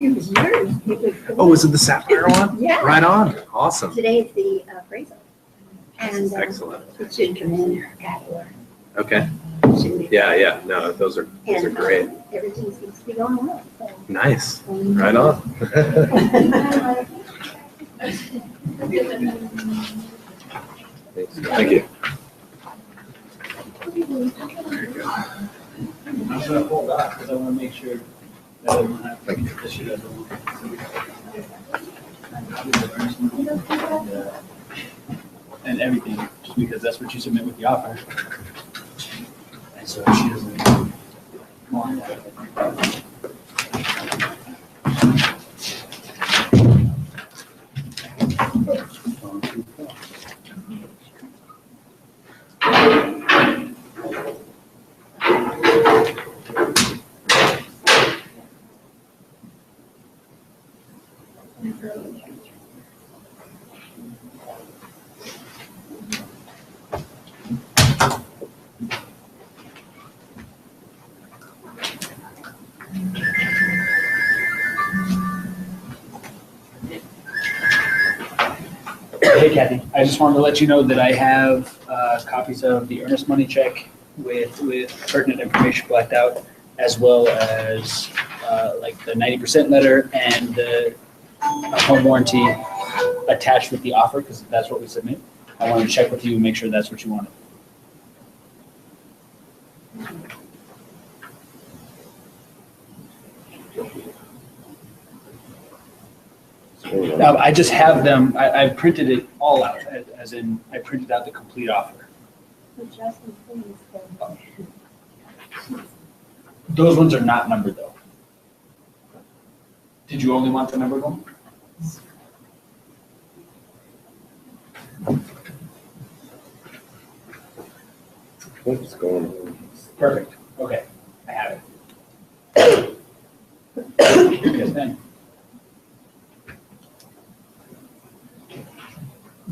It was yours. Oh, was it the sapphire one? Yeah. Right on. Awesome. Today it's the appraisal. And Excellent. it should come in at or. Okay. should be- Yeah. No, those are And, great. Everything seems to be going well. So. Nice. Right on. Thank you. I'm gonna pull back because I want to make sure that everyone has Thank you. issue that and everything, just because that's what you submit with the offer. And so she doesn't want that. Hey Kathy, I just wanted to let you know that I have copies of the earnest money check with pertinent information blacked out, as well as like the 90% letter and the home warranty attached with the offer, because that's what we submit. I wanted to check with you and make sure that's what you wanted. I just have them, I printed it all out, as in, I printed out the complete offer. Those ones are not numbered though. Did you only want the numbered one? What's going on? Perfect, okay, I have it. Yes, then.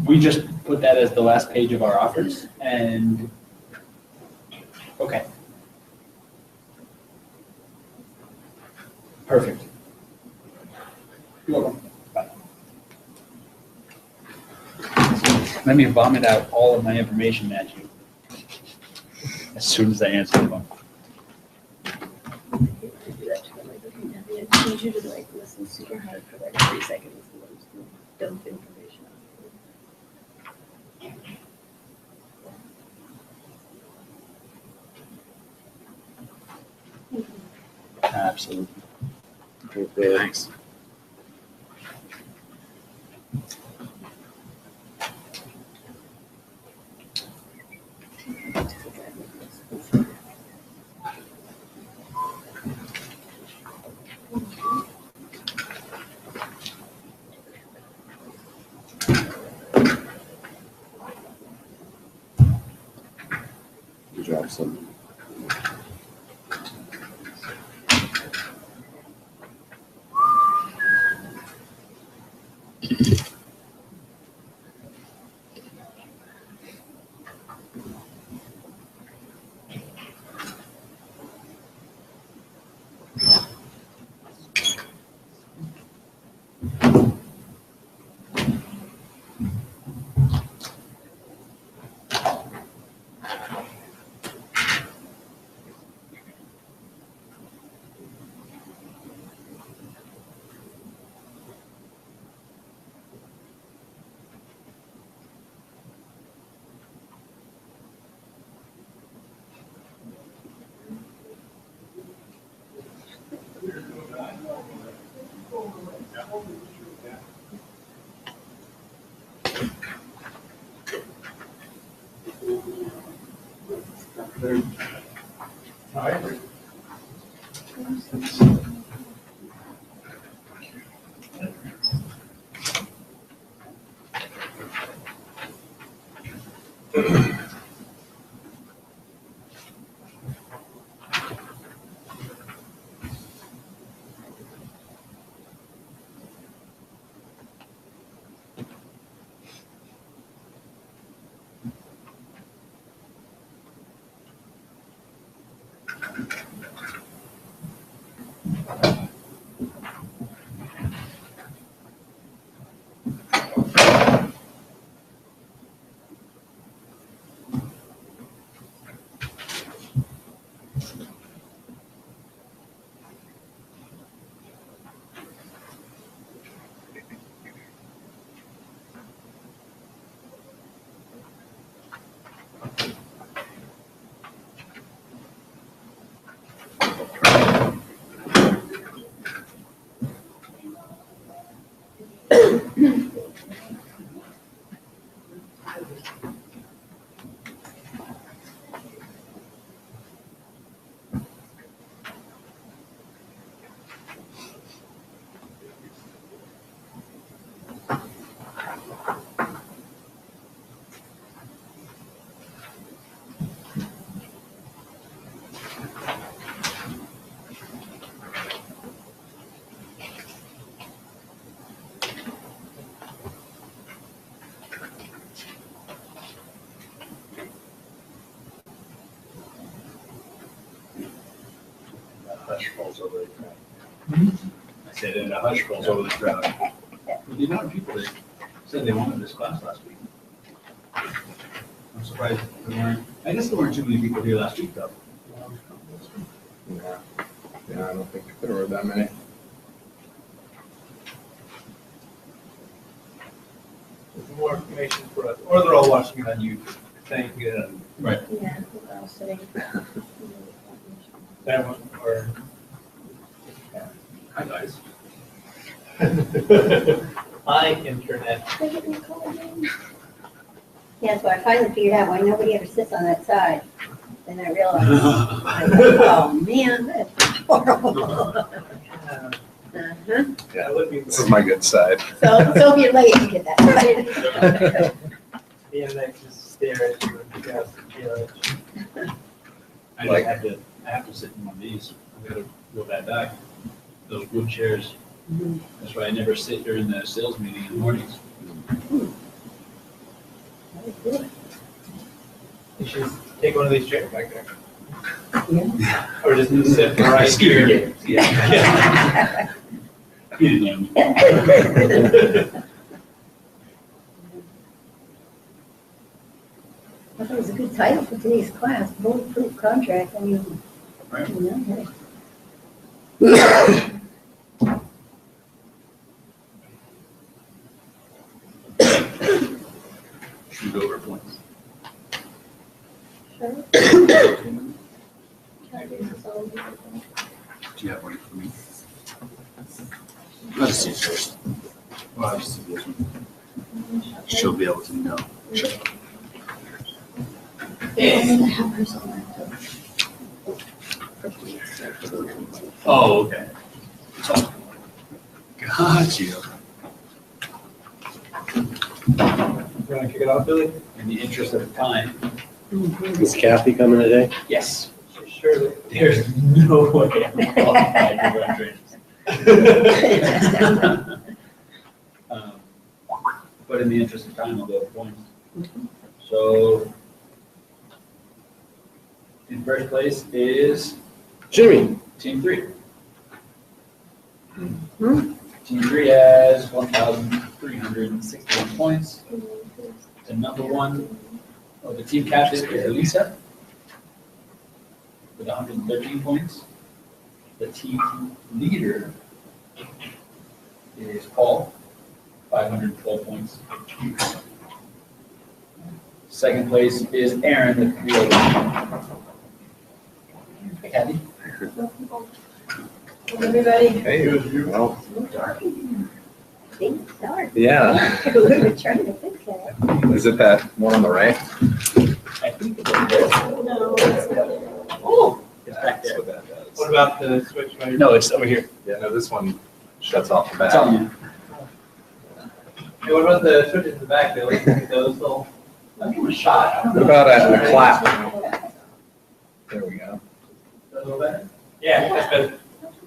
We just put that as the last page of our offers, and, okay. Perfect. You're welcome. Bye. Let me vomit out all of my information at you as soon as I answer the phone. I need you to like listen super hard for like 3 seconds and then just dump information on. Absolutely. Thanks. You drop some. rolls over the crowd. I said, and a hush rolls over the crowd. The amount of people that said they wanted this class last week. I'm surprised there weren't, I guess there weren't too many people here last week though. Yeah, I don't think there were that many. There's more information for us, or they're all watching it on YouTube. Thank you. Right. Yeah, we're all sitting. That one, or. Hi, guys. Hi, internet. They get me called in. Yeah, so I finally figured out why nobody ever sits on that side. Then I realized, oh man, that's horrible. Uh-huh. That would be. This is my good side. So if you're late, you get that side. The internet just stare at you and just, I have to sit in one of these. I gotta go back. Those wood chairs. That's why I never sit during the sales meeting in the mornings. You should take one of these chairs back there. Yeah. Or just sit right here. Yeah. You didn't know. I thought it was a good title for today's class, bulletproof contract. I mean, Right. you know, Should we go over points? Sure. Do you have one for me? Let's see first. Well, I'll just see this one. She'll be able to know. Oh, okay. Got you. You wanna kick it off, Billy? In the interest of time, Is Kathy coming today? yes, Surely. there's no way I'm qualified to run trains. But in the interest of time, I'll go with points. So, in first place is Jimmy. Team 3. Team 3 has 1,361 points. The number one, the team captain is Elisa with 113 points. The team leader is Paul, 512 points. Second place is Aaron, the creator. Hey, Kathy. everybody, Hey, well, dark in here. Things dark. yeah. We were trying to fix that. Is it that one on the right? I think it's this. No, it's not. Oh, it's back That's there. what that does. What about the switch? No, it's over here. Yeah, no, this one shuts off the It's on back. you. Hey, what about the switches in the back, Billy? Those little. I'll give it a shot. What about a clap? There we go. A little better? Yeah, that's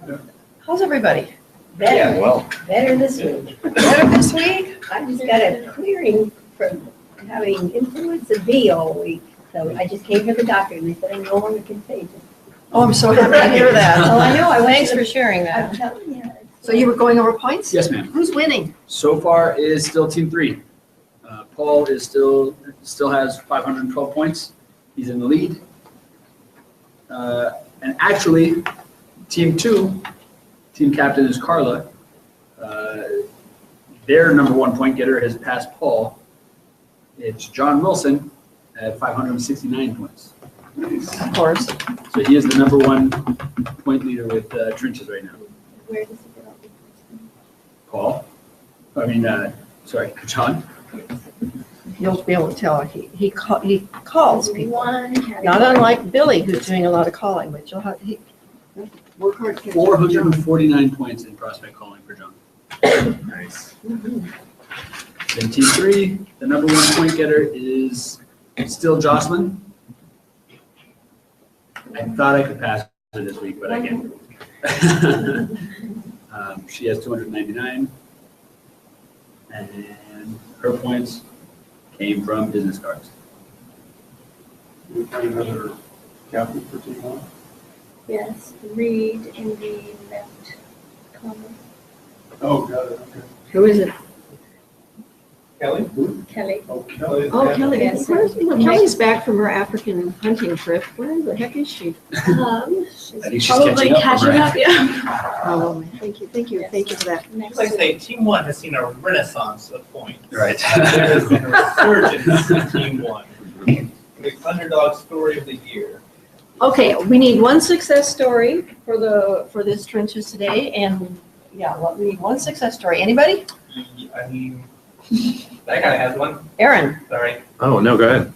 better. How's everybody? Yeah, Better, well, better this week. Better this week? I just got a clearing from having influenza B all week. So I just came to the doctor and they said I'm no longer contagious. Oh, I'm so happy to hear that. Oh, I know, I went Thanks to for the- sharing I'm that. telling you. So you were going over points? Yes, ma'am. Who's winning? So far is still Team 3. Paul is still has 512 points. He's in the lead. And actually, Team 2, team captain is Carla. Their number one point getter has passed Paul. It's John Wilson at 569 points. Of course. So he is the number one point leader with trenches right now. Where does it go? Paul, John. You'll be able to tell. He calls people. One category. Not unlike Billy, who's doing a lot of calling, but you'll have, work hard to catch up with John. 449 points in prospect calling for John. nice. Then Team 3, the number one point getter is still Jocelyn. I thought I could pass her this week, but I can't. She has 299. And her points came from business cards. We find another captain for Team 1? Yes, read in the left column. Oh, got it, okay. Who is it? Kelly? Kelly. Oh, Kelly. Oh, Kelly. Yes. Kelly's back from her African hunting trip. Where the heck is she? She's I think she's probably catching up from catching her up, yeah. Oh, thank you for that. Next Like I to- say, Team One has seen a renaissance of points. Right. There has been a resurgence in Team One. The underdog story of the year. Okay, we need one success story for this trenches today, and yeah, we need one success story. Anybody? I mean, that guy has one. Aaron. Sorry. Oh, no, go ahead.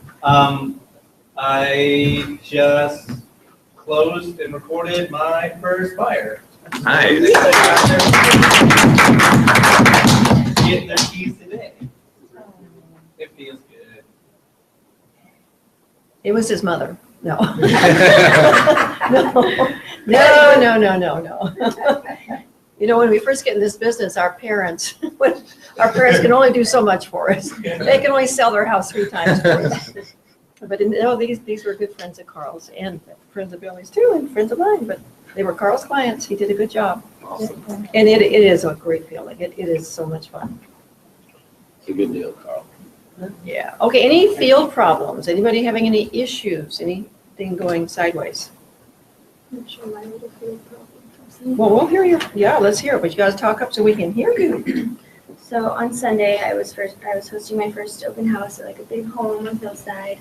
I just closed and recorded my first buyer. Nice. Getting their keys today. It feels good. It was his mother. No. No. You know, when we first get in this business, our parents can only do so much for us. They can only sell their house 3 times for us. But these were good friends of Carl's and friends of Billy's too, and friends of mine, but they were Carl's clients. He did a good job. Awesome. And it is a great feeling. It is so much fun. It's a good deal, Carl. Yeah. Okay, any field problems? Anybody having any issues? Anything going sideways? I'm sure mine would have been a problem. Well, we'll hear you. Yeah, let's hear it, but you gotta talk up so we can hear you. So on Sunday, I was hosting my first open house at like a big home on Hillside,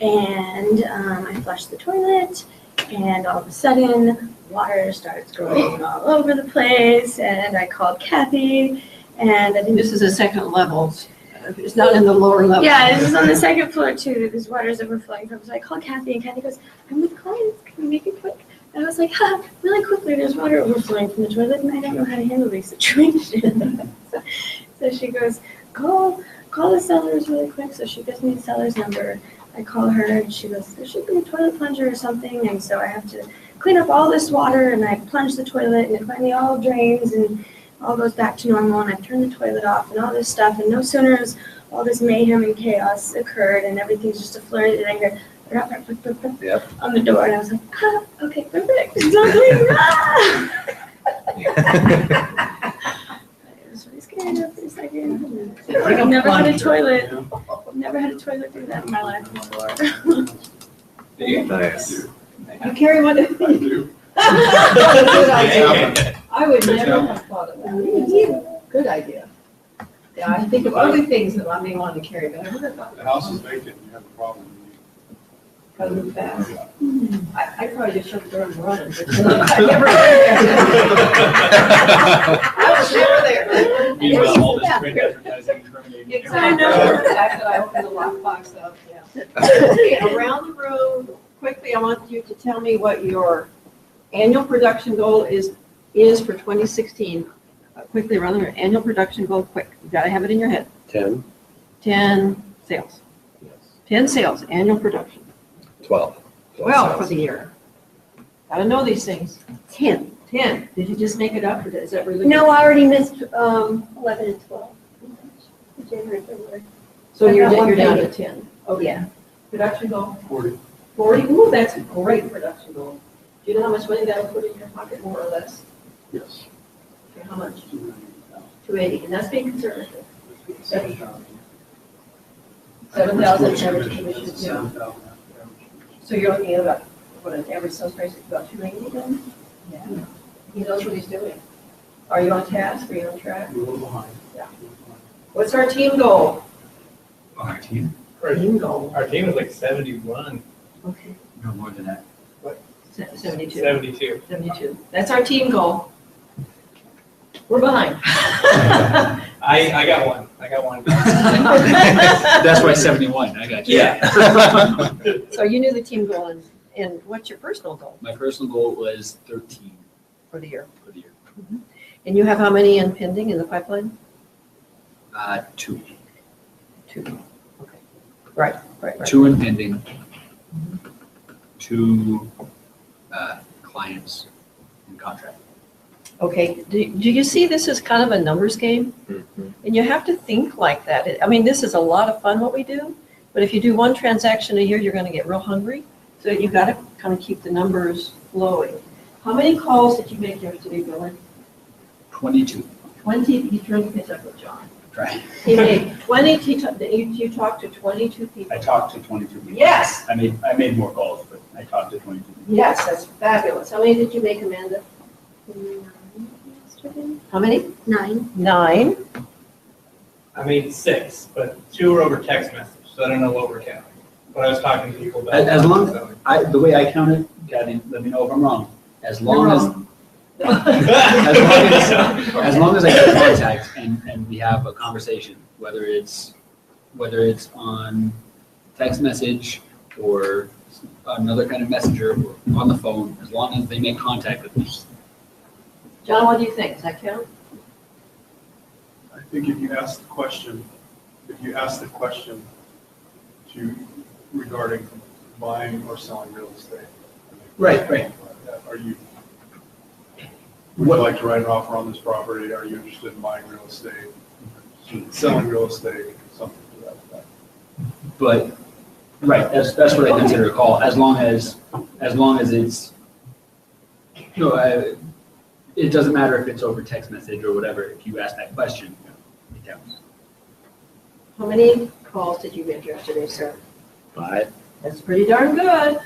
and I flushed the toilet, and all of a sudden, water starts going all over the place, and I called Kathy, and I didn't. This is a second level. It's not in the lower level. Yeah, this is on the second floor too. This water is overflowing from. So I called Kathy, and Kathy goes, "I'm with clients. Can we make it quick?" And I was like, really quickly, there's water overflowing from the toilet, and I don't know how to handle these situations. So she goes, call the sellers really quick. So she gives me the seller's number. I call her, and she goes, there should be a toilet plunger or something. And so I have to clean up all this water, and I plunge the toilet, and it finally all drains, and all goes back to normal, and I turn the toilet off, and all this stuff. And no sooner has all this mayhem and chaos occurred, and everything's just a flurry, that I hear, Yep. on the door, and I was like, okay, perfect. It's not clean. I was really scared there for a second. I've never had a toilet. Never had a toilet do that in my life before. Nice. You carry one? I do. Good idea. I would never have thought of that. Good idea. Yeah, I think of other things that I may want to carry, but I never thought The of house is vacant, you have a problem. Gotta move fast. I probably just shut the door and run. I never I was never there. Meanwhile, all this print advertising terminating. Exactly. The fact that I opened the lockbox up, yeah. Okay, around the room, quickly, I want you to tell me what your annual production goal is for 2016. Quickly, around the room, annual production goal, quick. You gotta have it in your head. 10? 10 sales. Yes. 10 sales, annual production. 12. 12 for the year. Gotta know these things. 10. Did you just make it up, or is that really? No, I already missed 11 and 12. January, February. So you're I got one down to thing. 10. Oh, yeah. Production goal? 40. 40. Ooh, that's a great production goal. Do you know how much money that will put in your pocket, more or less? Yes. Okay, how much? 280, and that's being conservative. 7,000 average commission. Yeah. So you're looking at about, what, an average sales price of about 280 then? Yeah. He knows what he's doing. Are you on task? Are you on track? We're a little behind. Yeah. What's our team goal? Our team? Team goal. Our team is like 71. Okay. No more than that. 72. 72. 72. That's our team goal. We're behind. I got one. That's why 71, I got you. Yeah. So you knew the team goal, and what's your personal goal My personal goal was 13 for the year? for the year. And you have how many in pending in the pipeline? 2. 2. Okay. Right. 2 in pending. 2 clients in contract. Okay, do you see this as kind of a numbers game? Mhm. And you have to think like that. I mean, this is a lot of fun what we do, but if you do one transaction a year, you're gonna get real hungry. So you gotta kind of keep the numbers flowing. How many calls did you make yesterday, Billy? 22. 20, he turned the pitch up with John. Right. He made 20, you talked to 22 people. I talked to 22 people. Yes, I made more calls, but I talked to 22 people. yes, that's fabulous. How many did you make, Amanda? Yesterday? How many? 9. 9. I made 6, but 2 were over text message, so I don't know what we're counting. But I was talking to people about. As long so. the way I count it, Kathy, let me know if I'm wrong. As long You're as wrong. as long as I get contact and we have a conversation, whether it's on text message or another kind of messenger or on the phone, as long as they make contact with me. John, what do you think? Does that count? I think if you ask the question to regarding buying or selling real estate. Right. Are you, would you like to write an offer on this property? Are you interested in buying real estate? Selling real estate, something to that effect. But right, that's what I consider a call. As long as it's it doesn't matter if it's over text message or whatever. If you ask that question, it counts. How many calls did you make yesterday, sir? 5. That's pretty darn good.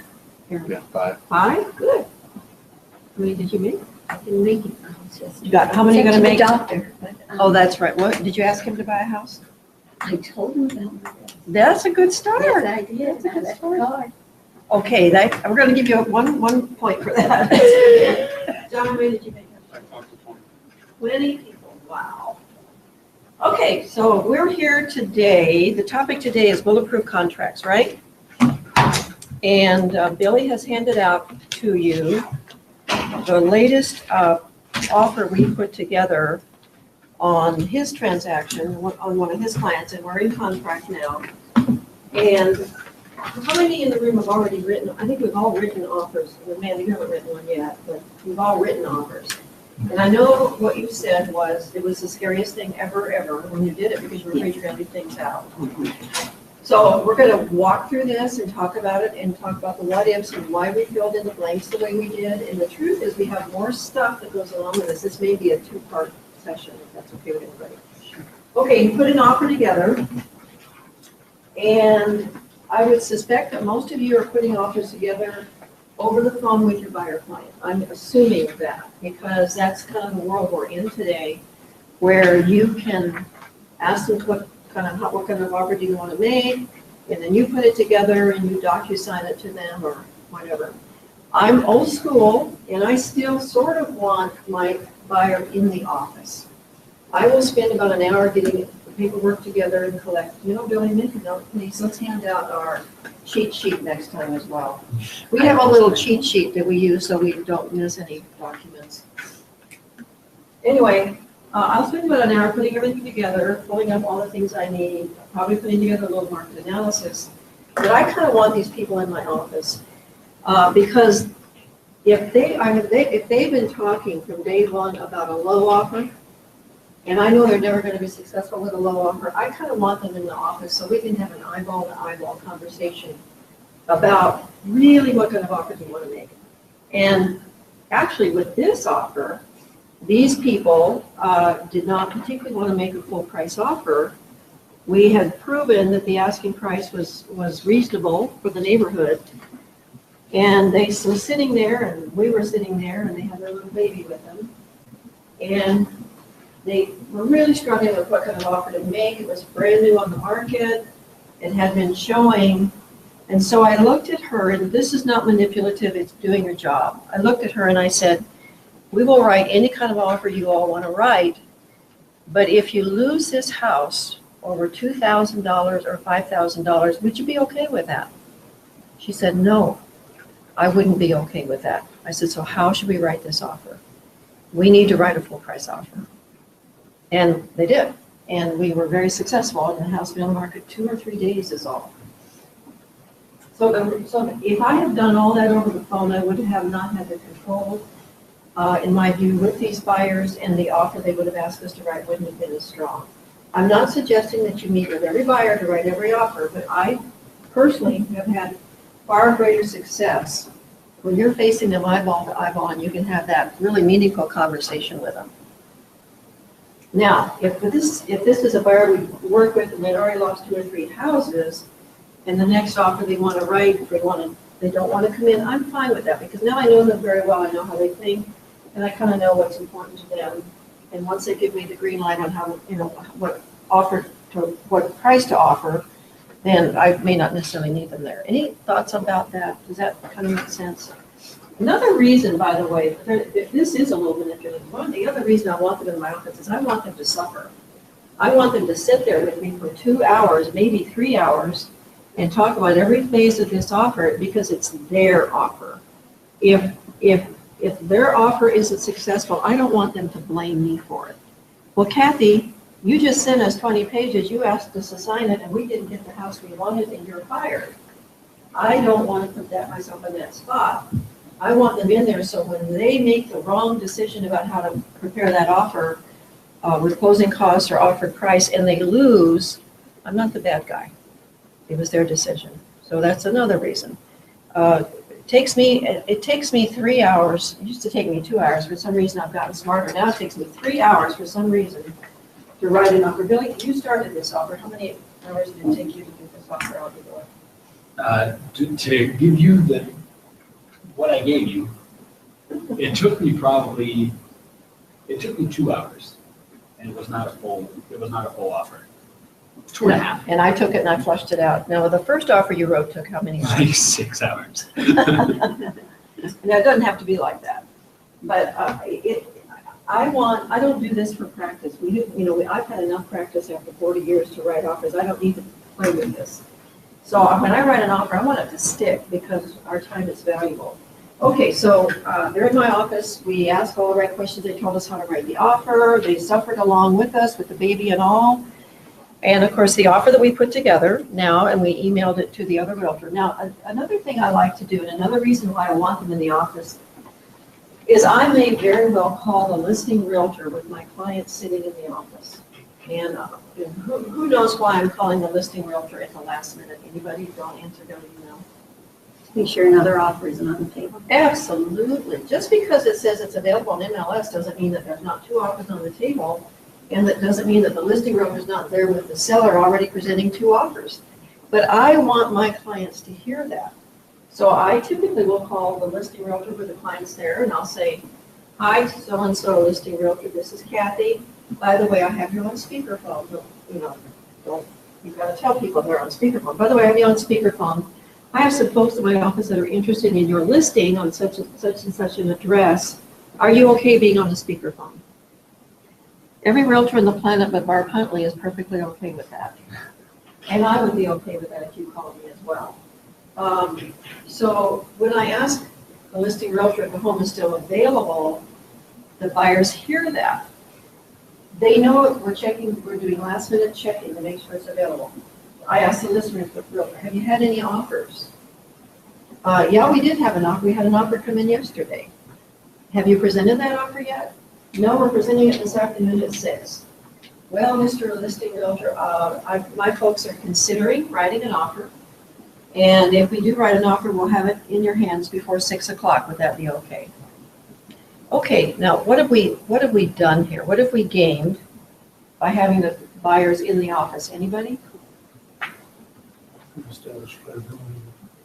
Yeah, 5. 5? Good. How many did you make? I didn't make it. Just You got, how many are you sent gonna to the make? doctor. But, Oh, that's right. What, did you ask him to buy a house? I told him about that. That's a good start. Yes, I did. That's a good That's start. hard. Okay, we're gonna give you one point for that. John, how many did you make? I talked to 20. 20 people, wow. Okay, so we're here today, the topic today is bulletproof contracts, right? And Billy has handed out to you the latest offer we put together on his transaction, on one of his clients, and we're in contract now. And how many in the room have already written, I think we've all written offers, Amanda, you haven't written one yet, but we've all written offers. And I know what you said was, it was the scariest thing ever when you did it, because you were afraid you're gonna leave things out. So we're gonna walk through this and talk about it, and talk about the what ifs and why we filled in the blanks the way we did. And the truth is, we have more stuff that goes along with this. This may be a 2-part session, if that's okay with everybody. Okay, you put an offer together, and I would suspect that most of you are putting offers together over the phone with your buyer client. I'm assuming that, because that's kind of the world we're in today, where you can ask them what kind of offer do you want to make, and then you put it together and you DocuSign it to them or whatever. I'm old school, and I still sort of want my buyer in the office. I will spend about an hour getting the paperwork together and collect, Billy, make a note, please, let's hand out our cheat sheet next time as well. We have a little cheat sheet that we use so we don't miss any documents. Anyway, I'll spend about an hour putting everything together, pulling up all the things I need, probably putting together a little market analysis. But I kind of want these people in my office because if they've been talking from day one about a low offer, and I know they're never going to be successful with a low offer, I kind of want them in the office so we can have an eyeball-to-eyeball conversation about really what kind of offer do you want to make. And actually with this offer, these people did not particularly want to make a full price offer. We had proven that the asking price was reasonable for the neighborhood. And they were sitting there, and we were sitting there, and they had their little baby with them. And they were really struggling with what kind of offer to make. It was brand new on the market. It had been showing. And so I looked at her, and this is not manipulative, it's doing her job. I looked at her and I said, we will write any kind of offer you all want to write, but if you lose this house over $2,000 or $5,000, would you be okay with that? She said, no, I wouldn't be okay with that. I said, so how should we write this offer? We need to write a full price offer. And they did. And we were very successful, and the house been on the market 2 or 3 days is all. So if I had done all that over the phone, I would have not had the control, in my view, with these buyers, and the offer they would have asked us to write wouldn't have been as strong. I'm not suggesting that you meet with every buyer to write every offer, but I personally have had far greater success when you're facing them eyeball to eyeball, and you can have that really meaningful conversation with them. Now, if this is a buyer we work with and they'd already lost 2 or 3 houses, and the next offer they want to write, they don't want to come in, I'm fine with that, because now I know them very well, I know how they think, and I kind of know what's important to them. And once they give me the green light on how, what price to offer, then I may not necessarily need them there. Any thoughts about that? Does that kind of make sense? Another reason, by the way, this is a little manipulative. The other reason I want them in my office is I want them to suffer. I want them to sit there with me for 2 hours, maybe 3 hours, and talk about every phase of this offer, because it's their offer. If their offer isn't successful, I don't want them to blame me for it. Well, Kathy, you just sent us 20 pages, you asked us to sign it, and we didn't get the house we wanted, and you're fired. I don't want to put myself in that spot. I want them in there so when they make the wrong decision about how to prepare that offer with closing costs or offered price, and they lose, I'm not the bad guy. It was their decision. So that's another reason. It takes me 3 hours. It used to take me 2 hours. For some reason, I've gotten smarter. Now it takes me 3 hours for some reason to write an offer. Billy, you started this offer. How many hours did it take you to do this offer out the door? To give you what I gave you, it took me 2 hours, and it was not a full offer. 2.5. And I took it and I flushed it out. Now, the first offer you wrote took how many hours? Like 6 hours. Now, it doesn't have to be like that. But I don't do this for practice. I've had enough practice after 40 years to write offers. I don't need to play with this. So when I write an offer, I want it to stick because our time is valuable. Okay, so they're in my office. We asked all the right questions. They told us how to write the offer. They suffered along with us with the baby and all. And of course, the offer that we put together now, and we emailed it to the other realtor. Now, another thing I like to do, and another reason why I want them in the office, is I may very well call the listing realtor with my client sitting in the office. And who knows why I'm calling the listing realtor at the last minute? Anybody? Don't answer, don't email. Be sure another offer isn't on the table. Absolutely. Just because it says it's available on MLS doesn't mean that there's not 2 offers on the table. And that doesn't mean that the listing realtor is not there with the seller already presenting 2 offers. But I want my clients to hear that. So I typically will call the listing realtor with the client's there, and I'll say, hi, so-and-so listing realtor, this is Kathy. By the way, I have you on speakerphone. You've got to tell people they're on speakerphone. By the way, I have you on speakerphone. I have some folks in my office that are interested in your listing on such and such an address. Are you okay being on the speakerphone? Every realtor on the planet but Barb Huntley is perfectly okay with that. And I would be okay with that if you called me as well. So when I ask the listing realtor if the home is still available, the buyers hear that. They know we're doing last minute checking to make sure it's available. I asked the listing realtor, have you had any offers? Yeah, we did have an offer. We had an offer come in yesterday. Have you presented that offer yet? No, we're presenting it this afternoon at 6. Well, Mr. Listing Realtor, my folks are considering writing an offer. And if we do write an offer, we'll have it in your hands before 6 o'clock. Would that be okay? Okay, now what have we done here? What have we gained by having the buyers in the office? Anybody?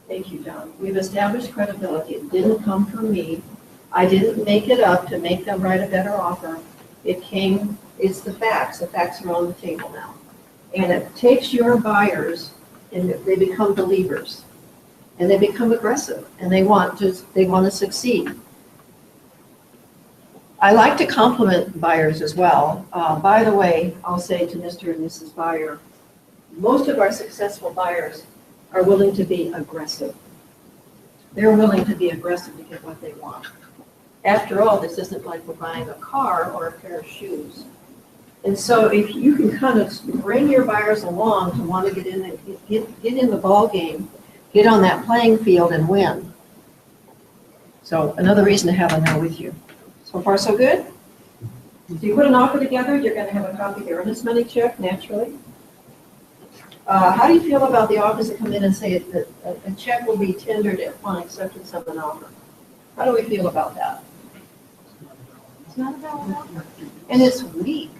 Thank you, John. We've established credibility. It didn't come from me. I didn't make it up to make them write a better offer. It's the facts. The facts are on the table now. And it takes your buyers, and they become believers. And they become aggressive, and they want to succeed. I like to compliment buyers as well. By the way, I'll say to Mr. and Mrs. Buyer, most of our successful buyers are willing to be aggressive. They're willing to be aggressive to get what they want. After all, this isn't like we're buying a car or a pair of shoes. And so if you can kind of bring your buyers along to want to get in the ball game, get on that playing field and win. So another reason to have them there with you. So far, so good? If you put an offer together, you're going to have a copy of your earnest money check, naturally. How do you feel about the offers that come in and say that a check will be tendered upon acceptance of an offer? How do we feel about that? It's not a valid offer. And it's weak.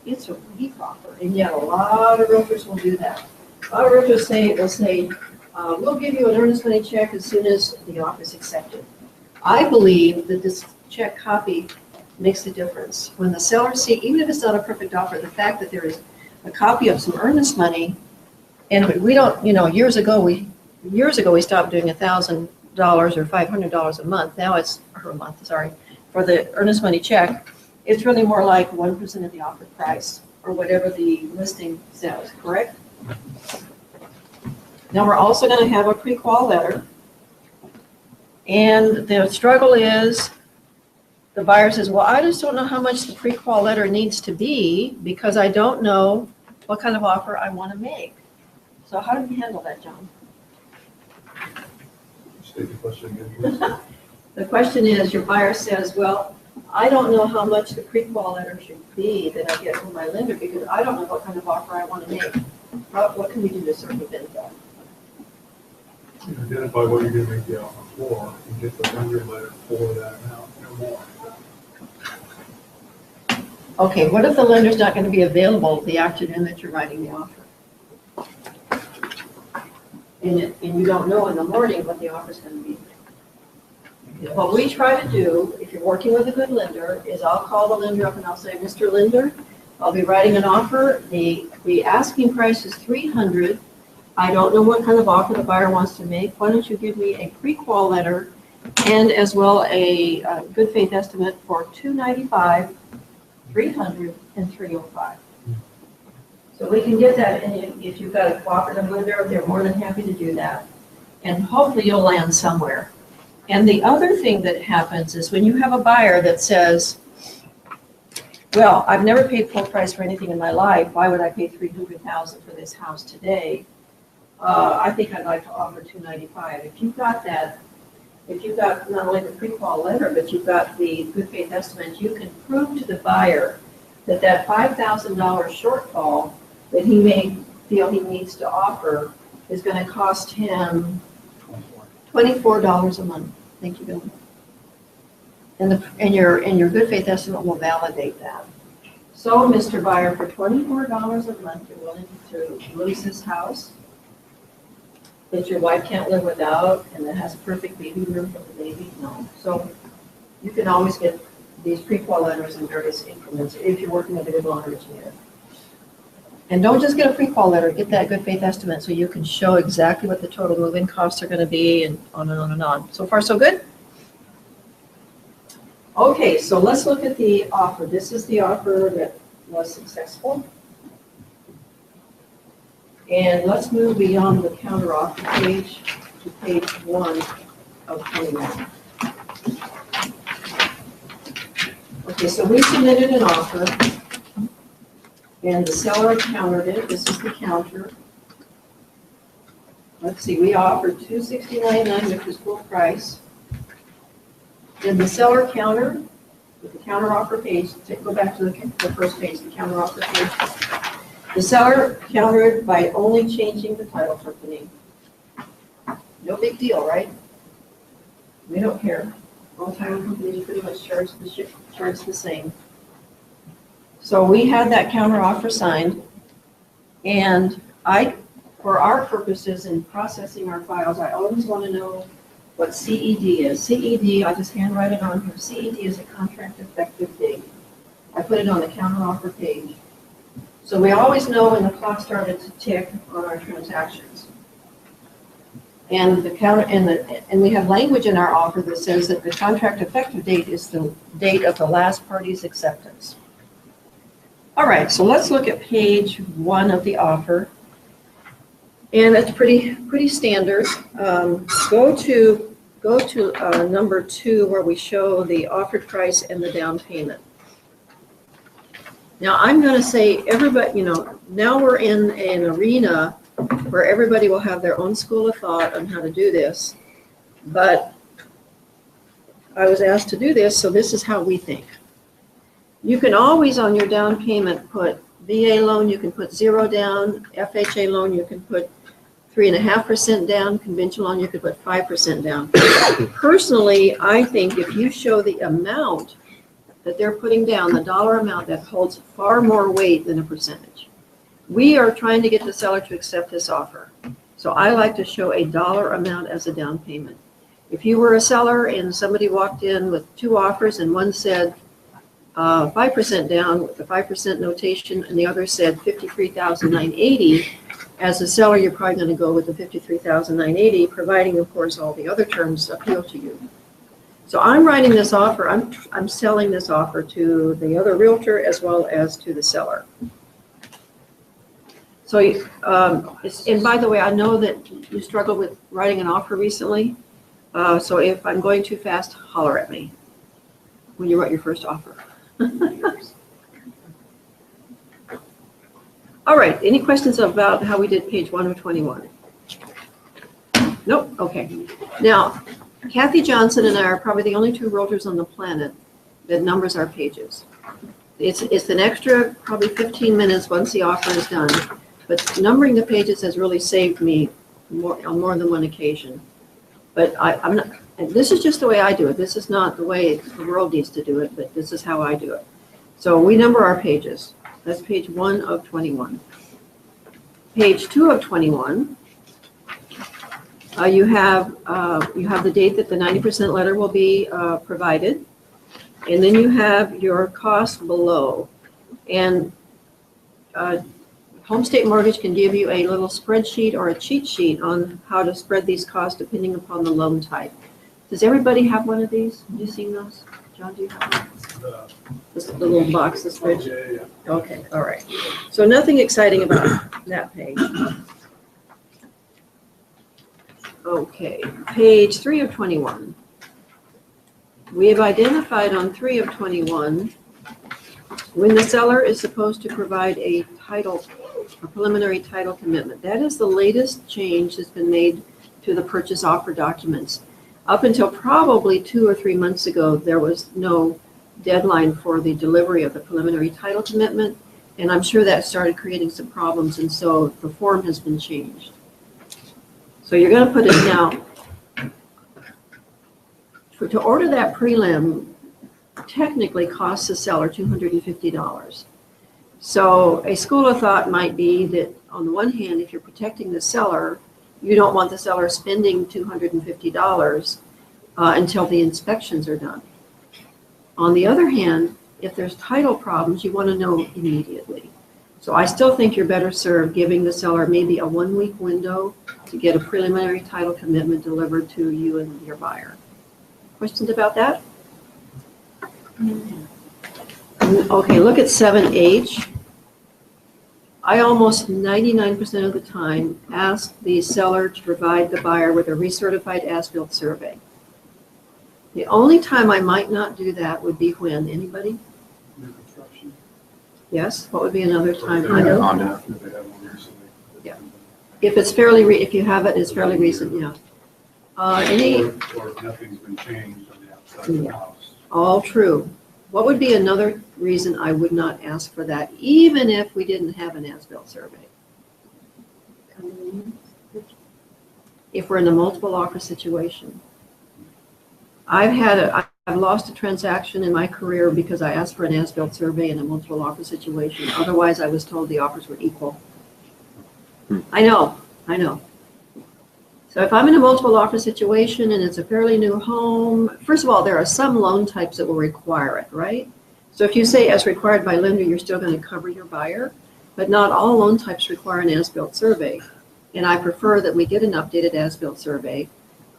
It's a weak offer, and yet a lot of realtors will do that. A lot of realtors will say, we'll give you an earnest money check as soon as the offer is accepted. I believe that this check copy makes a difference. When the seller sees, even if it's not a perfect offer, the fact that there is a copy of some earnest money, and we don't, years ago we stopped doing $1,000 or $500 a month. Now it's per month, sorry, for the earnest money check. It's really more like 1% of the offered price or whatever the listing says, correct? Now we're also going to have a pre-qual letter. And the struggle is the buyer says, well, I just don't know how much the pre-qual letter needs to be because I don't know what kind of offer I want to make. So how do you handle that, John? State the question again, please. The question is, your buyer says, well, I don't know how much the pre-qual letter should be that I get from my lender because I don't know what kind of offer I want to make. What can we do to circumvent that? Identify what you're gonna make the offer for, and get the lender letter for that amount, no more. Okay, what if the lender's not going to be available the afternoon that you're writing the offer? And you don't know in the morning what the offer's going to be. What we try to do, if you're working with a good lender, is I'll call the lender up and I'll say, Mr. Lender, I'll be writing an offer. The asking price is $300. I don't know what kind of offer the buyer wants to make. Why don't you give me a pre-qual letter and as well a good faith estimate for $295, $300, and $305. So we can get that, and if you've got a cooperative lender, they're more than happy to do that. And hopefully you'll land somewhere. And the other thing that happens is when you have a buyer that says, well, I've never paid full price for anything in my life. Why would I pay $300,000 for this house today? I think I'd like to offer $295. If you've got that, if you've got not only the pre-qual letter, but you've got the good faith estimate, you can prove to the buyer that that $5,000 shortfall that he may feel he needs to offer is going to cost him $24 a month. Thank you, Bill. And your good faith estimate will validate that. So, Mr. Buyer, for $24 a month, you're willing to lose this house that your wife can't live without and that has a perfect baby room for the baby? No. So you can always get these pre-qual letters in various increments if you're working with a good loan originator. And don't just get a pre-qual letter, get that good faith estimate so you can show exactly what the total move-in costs are going to be and on and on and on. So far, so good? Okay, so let's look at the offer. This is the offer that was successful. And let's move beyond the counteroffer page to page 1 of 21. Okay, so we submitted an offer, and the seller countered it. This is the counter. Let's see, we offered $269.9, which was full price. Then the seller countered with the counteroffer page. Go back to the first page, the counteroffer page. The seller countered by only changing the title company. No big deal, right? We don't care. All title companies pretty much charge the same. So we had that counteroffer signed, and for our purposes in processing our files, I always want to know what CED is. CED, I just handwrite it on here. CED is a contract effective date. I put it on the counteroffer page. So we always know when the clock started to tick on our transactions. And and we have language in our offer that says that the contract effective date is the date of the last party's acceptance. All right, so let's look at page 1 of the offer. And it's pretty standard. Go to number 2 where we show the offered price and the down payment. Now I'm going to say everybody, now we're in an arena where everybody will have their own school of thought on how to do this. But I was asked to do this, so this is how we think. You can always on your down payment put VA loan, you can put 0 down, FHA loan, you can put 3.5% down. Conventional, you could put 5% down. Personally, I think if you show the amount that they're putting down, the dollar amount, that holds far more weight than a percentage. We are trying to get the seller to accept this offer. So I like to show a dollar amount as a down payment. If you were a seller and somebody walked in with 2 offers and one said 5% down with the 5% notation and the other said $53,980, as a seller, you're probably going to go with the $53,980, providing, of course, all the other terms appeal to you. So I'm writing this offer, I'm selling this offer to the other realtor as well as to the seller. So, and by the way, I know that you struggled with writing an offer recently. So if I'm going too fast, holler at me when you write your first offer. All right, any questions about how we did page 1 of 21? Nope, okay. Now, Kathy Johnson and I are probably the only 2 realtors on the planet that numbers our pages. It's an extra probably 15 minutes once the offer is done, but numbering the pages has really saved me on more than one occasion. But I'm not, and this is just the way I do it. This is not the way the world needs to do it, but this is how I do it. So we number our pages. That's page 1 of 21. Page 2 of 21. You have the date that the 90% letter will be provided, and then you have your costs below. And Home State Mortgage can give you a little spreadsheet or a cheat sheet on how to spread these costs depending upon the loan type. Does everybody have one of these? Have you seen those? John, do you have one? This little box, the spreadsheet? Yeah. Okay, all right. So nothing exciting about that page. Okay, page 3 of 21. We have identified on 3 of 21 when the seller is supposed to provide a preliminary title commitment. That is the latest change that's been made to the purchase offer documents. Up until probably 2 or 3 months ago, there was no deadline for the delivery of the preliminary title commitment, and I'm sure that started creating some problems, and so the form has been changed. So you're going to put it now. To order that prelim technically costs the seller $250. So a school of thought might be that on the one hand, if you're protecting the seller, you don't want the seller spending $250 until the inspections are done. On the other hand, if there's title problems, you want to know immediately. So I still think you're better served giving the seller maybe a 1-week window to get a preliminary title commitment delivered to you and your buyer. Questions about that? Okay, look at 7H. I almost 99% of the time ask the seller to provide the buyer with a recertified as-built survey. The only time I might not do that would be when, anybody? New construction. Yes, what would be another time? If I know. Honda. If they have one recently. Yeah. If it's fairly, if you have it, it's fairly recent, yeah. Or if nothing's been changed on the outside of the house. All true. What would be another reason I would not ask for that, even if we didn't have an as-built survey? If we're in a multiple offer situation. I've lost a transaction in my career because I asked for an as-built survey in a multiple offer situation. Otherwise, I was told the offers were equal. I know. So if I'm in a multiple offer situation and it's a fairly new home, first of all, there are some loan types that will require it, right? So if you say as required by lender, you're still going to cover your buyer, but not all loan types require an as-built survey. And I prefer that we get an updated as-built survey.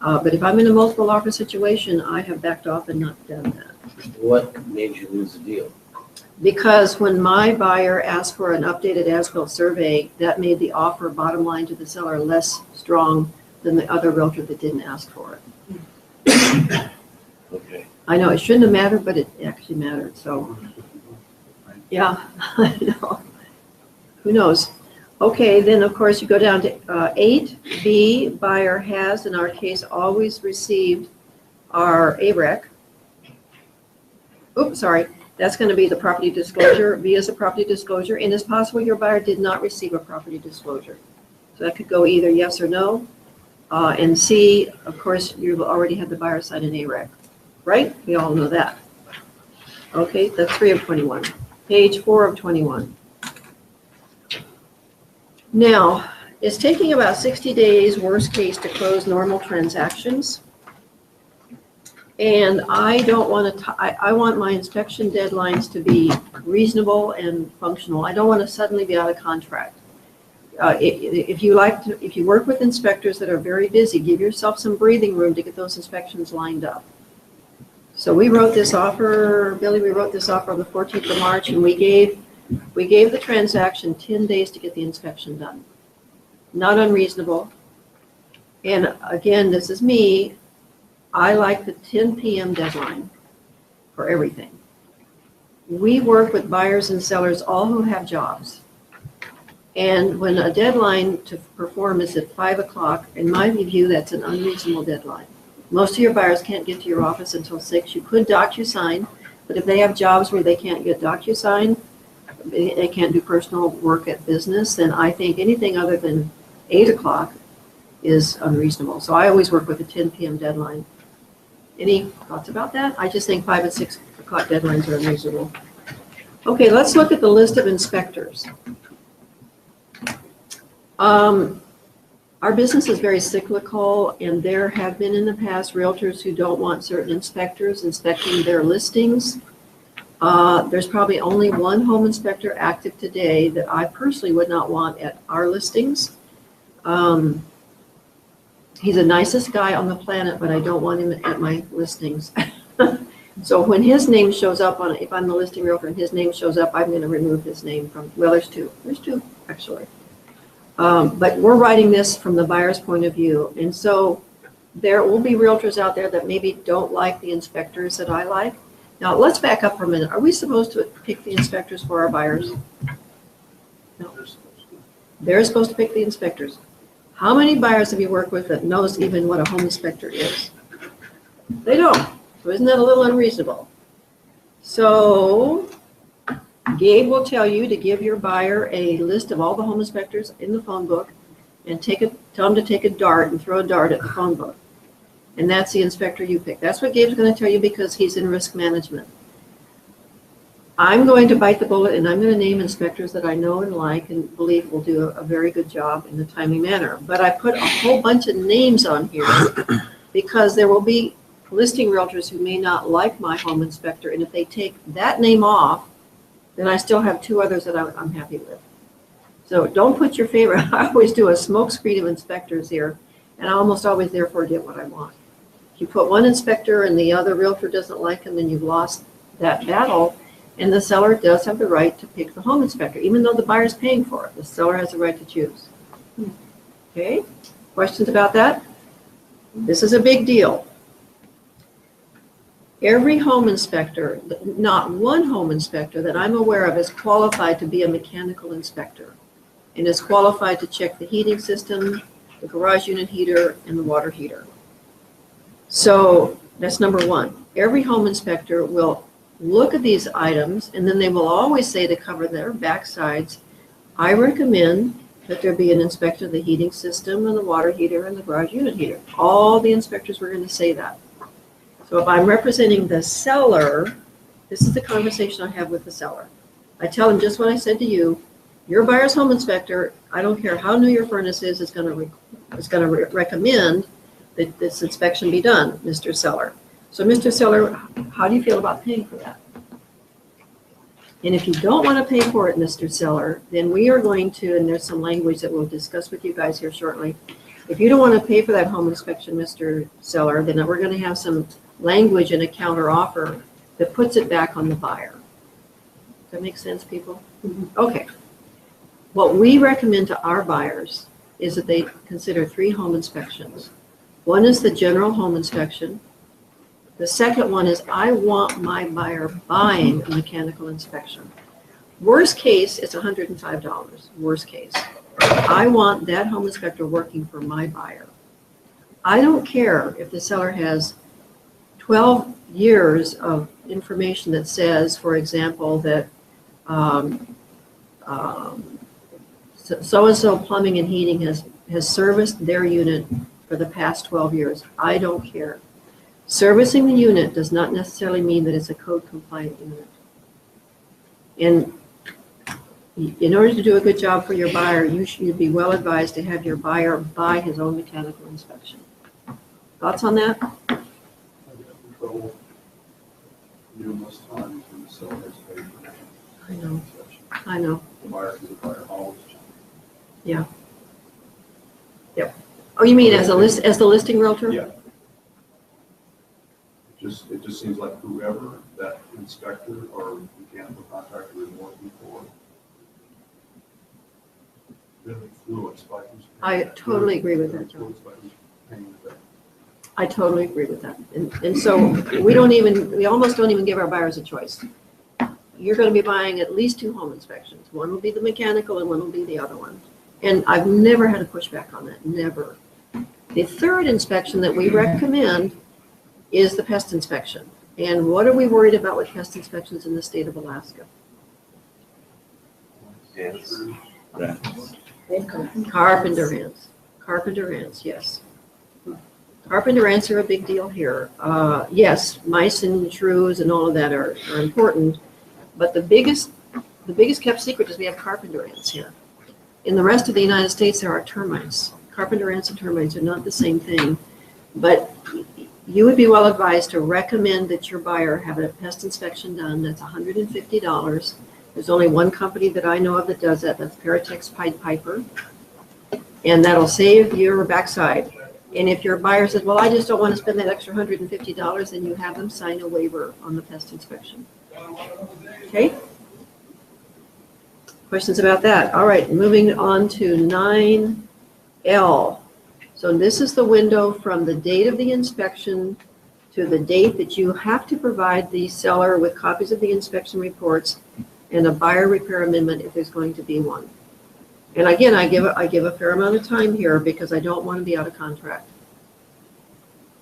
But if I'm in a multiple offer situation, I have backed off and not done that. What made you lose the deal? Because when my buyer asked for an updated as-built survey, that made the offer bottom line to the seller less strong than the other realtor that didn't ask for it. Okay. I know it shouldn't have mattered, but it actually mattered. So, yeah, I know. Who knows? Okay, then of course you go down to 8B, buyer has, in our case, always received our AREC. Oops, sorry. That's going to be the property disclosure. B is a property disclosure, and it's possible your buyer did not receive a property disclosure. So that could go either yes or no. And C, of course, you've already had the buyer sign an AREC, right? We all know that. Okay, that's 3 of 21. Page 4 of 21. Now, it's taking about 60 days, worst case, to close normal transactions. And I don't want to, I want my inspection deadlines to be reasonable and functional. I don't want to suddenly be out of contract. If you work with inspectors that are very busy, give yourself some breathing room to get those inspections lined up. So we wrote this offer, Billy, we wrote this offer on the 14th of March, and we gave the transaction 10 days to get the inspection done. Not unreasonable. And again, this is me. I like the 10 p.m. deadline for everything. We work with buyers and sellers, all who have jobs. And when a deadline to perform is at 5 o'clock, in my view, that's an unreasonable deadline. Most of your buyers can't get to your office until 6. You could DocuSign, but if they have jobs where they can't get DocuSign, they can't do personal work at business, then I think anything other than 8 o'clock is unreasonable. So I always work with a 10 p.m. deadline. Any thoughts about that? I just think 5 and 6 o'clock deadlines are unreasonable. Okay, let's look at the list of inspectors. Our business is very cyclical, and there have been in the past realtors who don't want certain inspectors inspecting their listings. There's probably only one home inspector active today that I personally would not want at our listings. He's the nicest guy on the planet, but I don't want him at my listings. So when his name shows up on, if I'm the listing realtor and his name shows up, I'm going to remove his name from, well, there's two actually. But we're writing this from the buyer's point of view. And so there will be realtors out there that maybe don't like the inspectors that I like. Now, let's back up for a minute. Are we supposed to pick the inspectors for our buyers? No. They're supposed to pick the inspectors. How many buyers have you worked with that knows even what a home inspector is? They don't. So isn't that a little unreasonable? So Gabe will tell you to give your buyer a list of all the home inspectors in the phone book and tell them to take a dart and throw a dart at the phone book. And that's the inspector you pick. That's what Gabe's going to tell you because he's in risk management. I'm going to bite the bullet and I'm going to name inspectors that I know and like and believe will do a very good job in a timely manner. But I put a whole bunch of names on here because there will be listing realtors who may not like my home inspector. And if they take that name off, then I still have 2 others that I'm happy with. So don't put your favorite. I always do a smoke screen of inspectors here, and I almost always therefore get what I want. If you put one inspector and the other realtor doesn't like him, then you've lost that battle. And the seller does have the right to pick the home inspector, even though the buyer's paying for it. The seller has the right to choose. Okay, questions about that? This is a big deal. Every home inspector, not one home inspector that I'm aware of is qualified to be a mechanical inspector and is qualified to check the heating system, the garage unit heater, and the water heater. So that's number one. Every home inspector will look at these items, and then they will always say to cover their backsides, I recommend that there be an inspection of the heating system and the water heater and the garage unit heater. All the inspectors were going to say that. So if I'm representing the seller, this is the conversation I have with the seller. I tell him just what I said to you. Your buyer's home inspector, I don't care how new your furnace is going to recommend that this inspection be done, Mr. Seller. So Mr. Seller, how do you feel about paying for that? And if you don't want to pay for it, Mr. Seller, then we are going to, and there's some language that we'll discuss with you guys here shortly. If you don't want to pay for that home inspection, Mr. Seller, then we're going to have some language in a counter offer that puts it back on the buyer. Does that make sense, people? Okay. What we recommend to our buyers is that they consider 3 home inspections. One is the general home inspection. The second one is I want my buyer buying a mechanical inspection. Worst case, it's $105, worst case. I want that home inspector working for my buyer. I don't care if the seller has 12 years of information that says, for example, that so-and-so plumbing and heating has serviced their unit for the past 12 years. I don't care. Servicing the unit does not necessarily mean that it's a code compliant unit. And in order to do a good job for your buyer, you should be well advised to have your buyer buy his own mechanical inspection. Thoughts on that? I've got trouble numerous times when the seller has paid for I know, inspection. I know. The buyer is the buyer always. Oh, you mean as the listing realtor? Yeah. It just seems like whoever that inspector or mechanical contractor is working for really fluid spikes. I totally agree with that, John. Fluid spikes paying the bill. I totally agree with that. And so we almost don't even give our buyers a choice. You're going to be buying at least 2 home inspections. One will be the mechanical and one will be the other one. And I've never had a pushback on that, never. The third inspection that we recommend is the pest inspection. And what are we worried about with pest inspections in the state of Alaska? Yes. Carpenter ants. Carpenter ants, yes. Carpenter ants are a big deal here. Yes, mice and shrews and all of that are important, but the biggest kept secret is we have carpenter ants here. In the rest of the United States, there are termites. Carpenter ants and termites are not the same thing, but you would be well advised to recommend that your buyer have a pest inspection done. That's $150. There's only one company that I know of that does that. That's Paratex Pied Piper, and that'll save your backside. And if your buyer says, well, I just don't want to spend that extra $150, then you have them sign a waiver on the pest inspection. Okay? Questions about that? All right, moving on to 9L. So this is the window from the date of the inspection to the date that you have to provide the seller with copies of the inspection reports and a buyer repair amendment if there's going to be one. And again, I give a fair amount of time here because I don't want to be out of contract.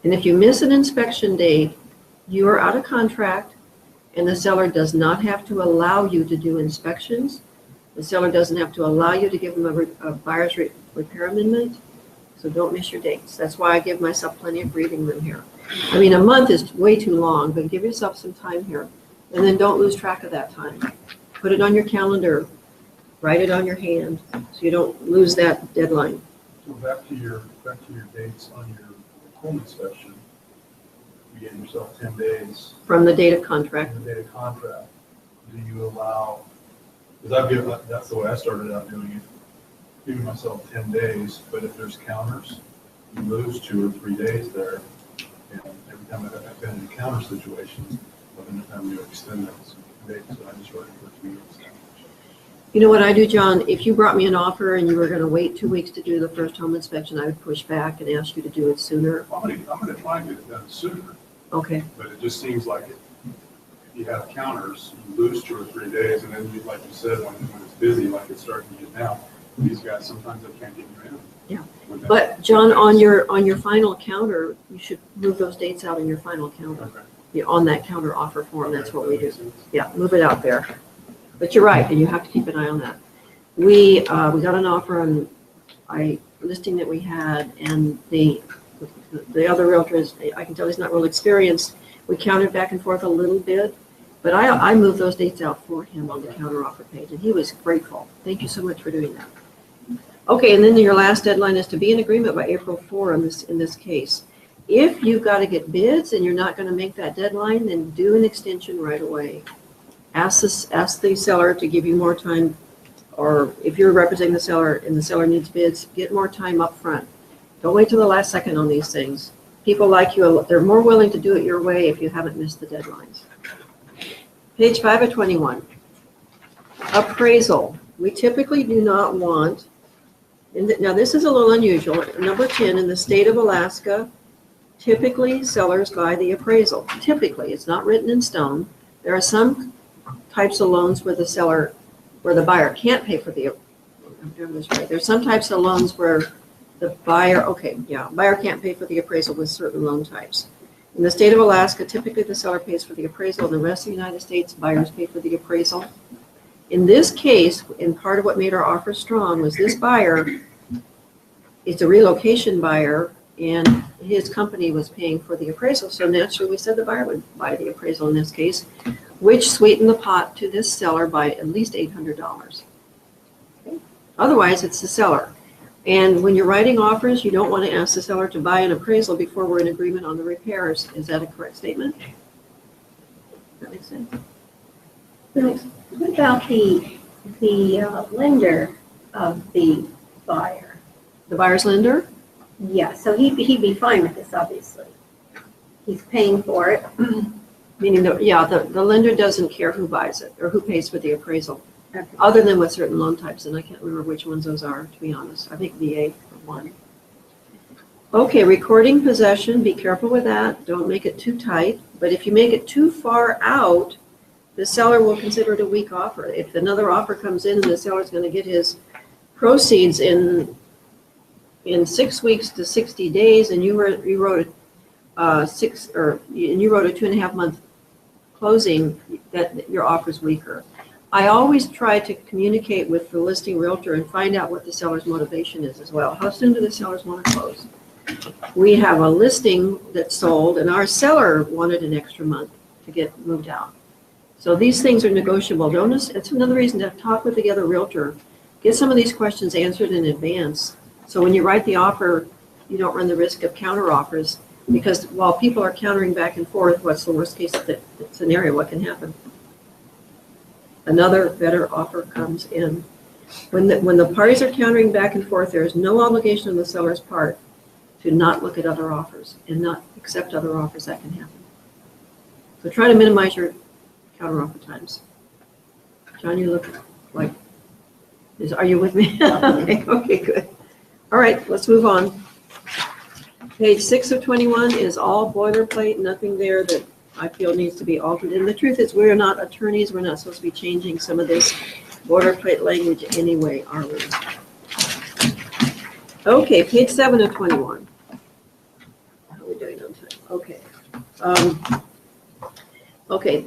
And if you miss an inspection date, you are out of contract, and the seller does not have to allow you to do inspections. The seller doesn't have to allow you to give them a buyer's repair amendment. So don't miss your dates. That's why I give myself plenty of breathing room here. I mean, a month is way too long, but give yourself some time here. And then don't lose track of that time. Put it on your calendar. Write it on your hand so you don't lose that deadline. So back to your dates on your home inspection, you gave yourself 10 days From the date of contract. from the date of contract. Do you allow, because that's the way I started out doing it, giving myself 10 days, but if there's counters, you lose 2 or 3 days there. And every time I've been in counter situations, I've been having to extend those dates, so I just write for 2 weeks. You know what I do, John? If you brought me an offer and you were going to wait 2 weeks to do the first home inspection, I would push back and ask you to do it sooner. I'm gonna try and get it done sooner, Okay. but it just seems like if you have counters, you lose 2 or 3 days, and then like you said, when it's busy, like it's starting to get now, these guys, sometimes they can't get you in. Yeah. Within- But John, on your final counter, you should move those dates out in your final counter. Okay. Yeah, on that counter offer form, that's what we do. Makes sense. Yeah, move it out there. But you're right, and you have to keep an eye on that. We got an offer on a listing that we had, and the other realtor is, I can tell he's not real experienced. We counted back and forth a little bit, but I moved those dates out for him on the counter offer page, and he was grateful. Thank you so much for doing that. Okay, and then your last deadline is to be in agreement by April 4 in this case. If you've got to get bids and you're not going to make that deadline, then do an extension right away. Ask the seller to give you more time, or if you're representing the seller and the seller needs bids, get more time up front. Don't wait till the last second on these things. People like you, they're more willing to do it your way if you haven't missed the deadlines. Page 5 of 21. Appraisal. We typically do not want, now this is a little unusual, number 10, in the state of Alaska, typically sellers buy the appraisal. Typically, it's not written in stone. There are some types of loans where the buyer can't pay for the, I'm doing this right. There's some types of loans where the buyer can't pay for the appraisal with certain loan types. In the state of Alaska, typically the seller pays for the appraisal. In the rest of the United States, buyers pay for the appraisal. In this case, and part of what made our offer strong was this buyer is a relocation buyer, and his company was paying for the appraisal. So naturally, we said the buyer would buy the appraisal in this case, which sweetened the pot to this seller by at least $800. Otherwise, it's the seller. And when you're writing offers, you don't want to ask the seller to buy an appraisal before we're in agreement on the repairs. Is that a correct statement? That makes sense. What about the lender of the buyer? The buyer's lender? Yeah, so he'd be fine with this, obviously. He's paying for it. Meaning, the lender doesn't care who buys it or who pays for the appraisal, Okay. other than with certain loan types, and I can't remember which ones those are, to be honest. I think VA for one. Okay, recording possession, be careful with that. Don't make it too tight. But if you make it too far out, the seller will consider it a weak offer. If another offer comes in and the seller's going to get his proceeds in 6 weeks to 60 days, and you wrote a 2.5 month closing, that your offer is weaker. I always try to communicate with the listing realtor and find out what the seller's motivation is as well. How soon do the sellers want to close? We have a listing that sold, and our seller wanted an extra month to get moved out. So these things are negotiable. It's another reason to talk with the other realtor. Get some of these questions answered in advance. So when you write the offer, you don't run the risk of counter offers, because while people are countering back and forth, what's the worst case scenario? What can happen? Another better offer comes in. When the parties are countering back and forth, there is no obligation on the seller's part to not look at other offers and not accept other offers. That can happen. So try to minimize your counter offer times. John, you look like, are you with me? Okay, good. All right, let's move on. Page 6 of 21 is all boilerplate, nothing there that I feel needs to be altered. And the truth is, we're not attorneys. We're not supposed to be changing some of this boilerplate language anyway, are we? Okay, page 7 of 21. How are we doing on time? Okay. Okay,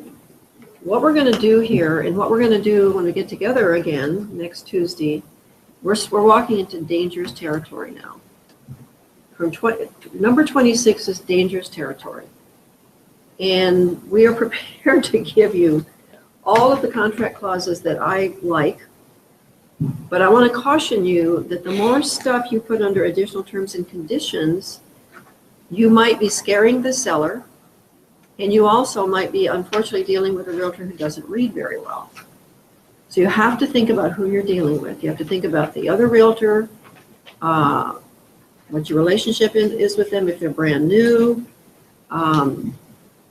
what we're going to do here, and what we're going to do when we get together again next Tuesday, we're walking into dangerous territory now. Number 26 is dangerous territory. And we are prepared to give you all of the contract clauses that I like. But I want to caution you that the more stuff you put under additional terms and conditions, you might be scaring the seller. And you also might be, unfortunately, dealing with a realtor who doesn't read very well. So you have to think about who you're dealing with. You have to think about the other realtor, what your relationship is with them, if they're brand new.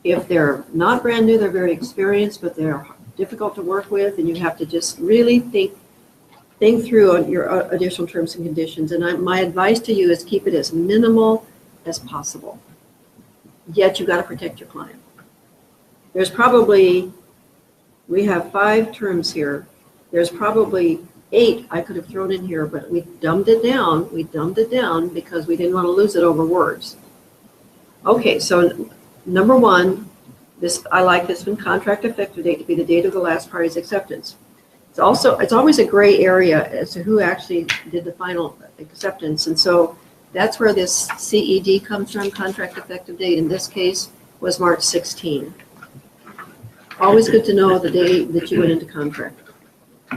If they're not brand new, they're very experienced, but they're difficult to work with, and you have to just really think through your additional terms and conditions. And my advice to you is keep it as minimal as possible. Yet you've got to protect your client. There's probably, we have 5 terms here. There's probably 8 I could have thrown in here, but we dumbed it down. We dumbed it down because we didn't want to lose it over words. Okay, so number 1, I like this one, contract effective date to be the date of the last party's acceptance. It's always a gray area as to who actually did the final acceptance. And so that's where this CED comes from, contract effective date. In this case was March 16. Always good to know the day that you went into contract.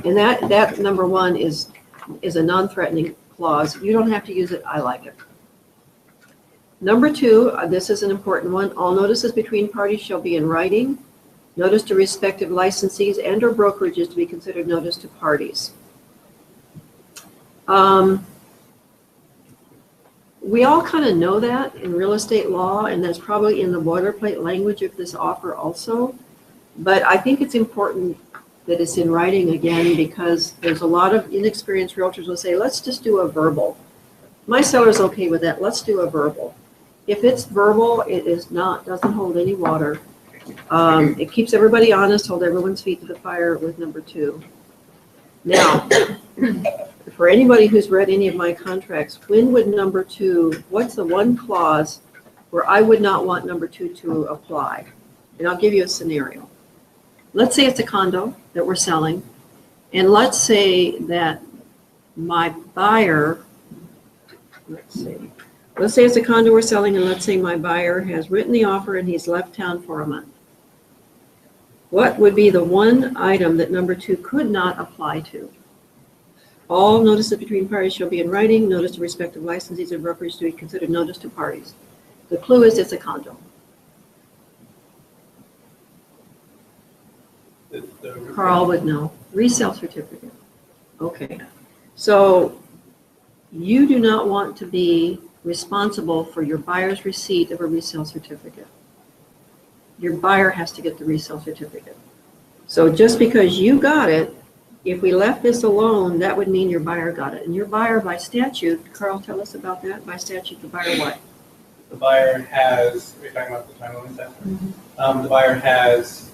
And that number 1 is a non-threatening clause. You don't have to use it. I like it. Number 2, this is an important one. All notices between parties shall be in writing. Notice to respective licensees and or brokerages to be considered notice to parties. We all kind of know that in real estate law, and that's probably in the boilerplate language of this offer also. But I think it's important that it's in writing again, because there's a lot of inexperienced realtors will say, let's just do a verbal. My seller's okay with that. Let's do a verbal. If it's verbal, it doesn't hold any water. It keeps everybody honest, hold everyone's feet to the fire with number 2. Now, for anybody who's read any of my contracts, when would number 2, what's the one clause where I would not want number 2 to apply? And I'll give you a scenario. Let's say it's a condo that we're selling, And let's say that my buyer, let's say it's a condo we're selling, and let's say my buyer has written the offer and he's left town for a month. What would be the one item that number 2 could not apply to? All notices between parties shall be in writing. Notice to respective licensees and brokers to be considered notice to parties. The clue is it's a condo. Carl would know. Resale certificate. Okay. So you do not want to be responsible for your buyer's receipt of a resale certificate. Your buyer has to get the resale certificate. So just because you got it, if we left this alone, that would mean your buyer got it. And your buyer by statute, Carl, tell us about that. By statute, the buyer what? The buyer has, are you talking about the time limit section? The buyer has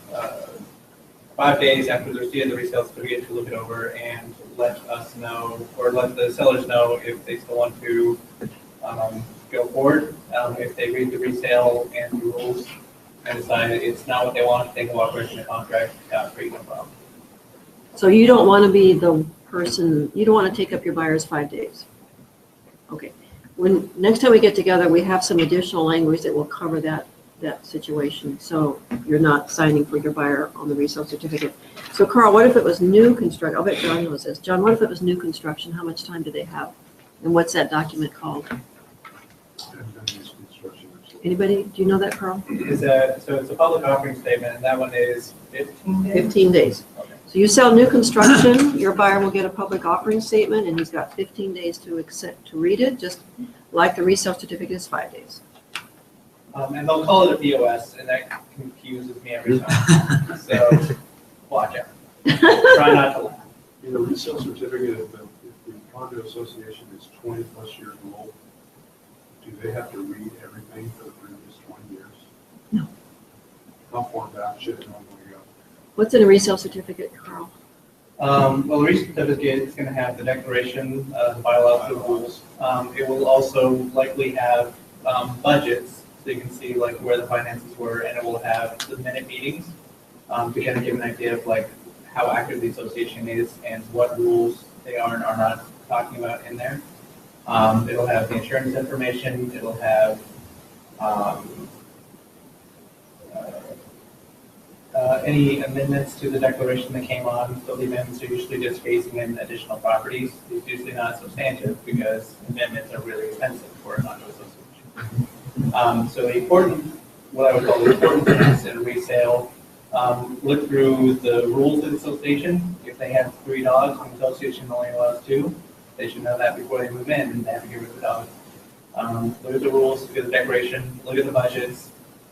5 days after the receipt of the resale certificate to look it over and let us know, or let the sellers know if they still want to go forward. If they read the resale and the rules and decide it's not what they want, they can walk away from the contract free, no problem. So you don't want to be the person, you don't want to take up your buyer's 5 days. Okay. When next time we get together, we have some additional language that will cover that situation. So you're not signing for your buyer on the resale certificate. So Carl, what if it was new construction? I'll bet John knows this. John, what if it was new construction? How much time do they have? And what's that document called? Anybody? Do you know that, Carl? So it's a public offering statement, and that one is 15 days? 15 days. Okay. So you sell new construction, your buyer will get a public offering statement, and he's got 15 days to read it, just like the resale certificate is 5 days. And they'll call it a POS, and that confuses me every time. So watch out. Try not to laugh. In a resale certificate, if the condo association is 20 plus years old, do they have to read everything for the previous 20 years? No. How far back should it normally go? What's in a resale certificate, Carl? Well, the resale certificate is going to have the declaration, the bylaws, the rules. It will also likely have budgets, so you can see like where the finances were, and it will have the minute meetings to kind of give an idea of like how active the association is and what rules they are and are not talking about in there. It'll have the insurance information. It'll have any amendments to the declaration that came on. So the amendments are usually just phasing in additional properties. It's usually not substantive because amendments are really expensive for a condo association. So the important, what I would call the important things in resale, look through the rules of the association. If they have 3 dogs and the association only allows 2, they should know that before they move in, and they have to get rid of the dogs. Look at the rules, look at the declaration, look at the budgets.